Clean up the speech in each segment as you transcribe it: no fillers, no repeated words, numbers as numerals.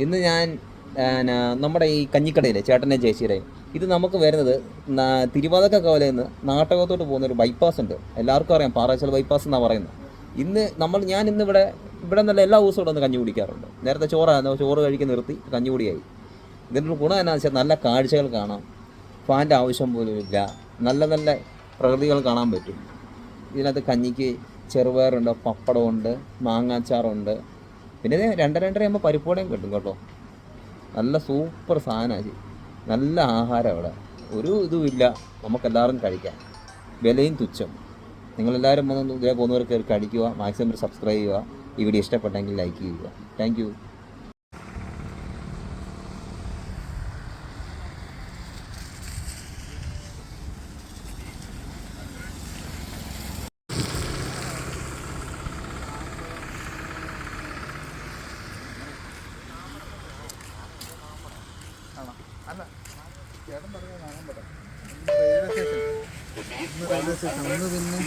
ഇന്ന് ഞാൻ നമ്മുടെ ഈ കഞ്ഞിക്കടയിലെ ചേട്ടൻ്റെ ചേച്ചിയുടെയും ഇത് നമുക്ക് വരുന്നത് തിരുവാതിരക്കവലയിൽ നിന്ന് നാട്ടകത്തോട്ട് പോകുന്ന ഒരു ബൈപ്പാസ് ഉണ്ട്. എല്ലാവർക്കും അറിയാം, പാറാച്ചൽ ബൈപ്പാസ് എന്നാണ് പറയുന്നത്. ഞാൻ ഇന്നിവിടെ നല്ല എല്ലാ ദിവസവും ഇവിടെ ഒന്ന് കഞ്ഞി കുടിക്കാറുണ്ട്. നേരത്തെ ചോറ് കഴിക്കാൻ നിർത്തി കഞ്ഞികുടിയായി. ഇതിൻ്റെ ഗുണം എന്നാന്ന് വെച്ചാൽ നല്ല കാഴ്ചകൾ കാണാം, ഫാൻ്റെ ആവശ്യം പോലും ഇല്ല, നല്ല നല്ല പ്രകൃതികൾ കാണാൻ പറ്റും. ഇതിനകത്ത് കഞ്ഞിക്ക് ചെറുപയറുണ്ട്, പപ്പടമുണ്ട്, മാങ്ങാച്ചാറുണ്ട്, പിന്നെ 2-2.5 ആകുമ്പോൾ പരിപ്പോടയും കിട്ടും കേട്ടോ. നല്ല സൂപ്പർ സാധനമാണ്, നല്ല ആഹാരം അവിടെ, ഒരു ഇതുമില്ല, നമുക്കെല്ലാവരും കഴിക്കാം, വിലയും തുച്ഛം. നിങ്ങളെല്ലാവരും ഇതേ പോകുന്നവർ കയറി കഴിക്കുക, മാക്സിമം സബ്സ്ക്രൈബ് ചെയ്യുക, ഈ വീഡിയോ ഇഷ്ടപ്പെട്ടെങ്കിൽ ലൈക്ക് ചെയ്യുക. Thank you. അല്ല ചേട്ടൻ പറഞ്ഞ കാണാൻ പറ്റും റെയിൽവേ സ്റ്റേഷൻ ഒന്ന് പിന്നെ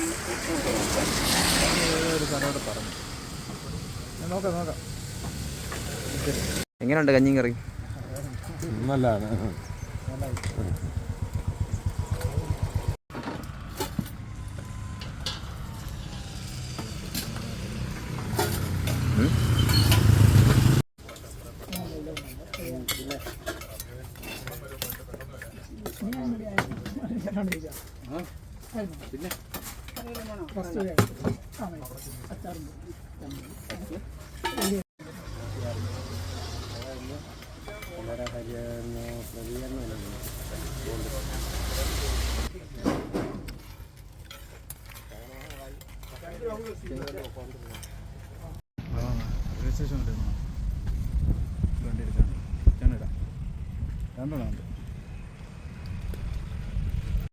ഒരു സ്ഥലത്തോട് പറഞ്ഞു നോക്കാം. എങ്ങനെയുണ്ട് കഞ്ഞിയും കറി? നല്ലതാണ്. രജിസ്ട്രേഷൻ വണ്ടി എടുക്കാൻ രണ്ടെണ്ണം ഉണ്ട്.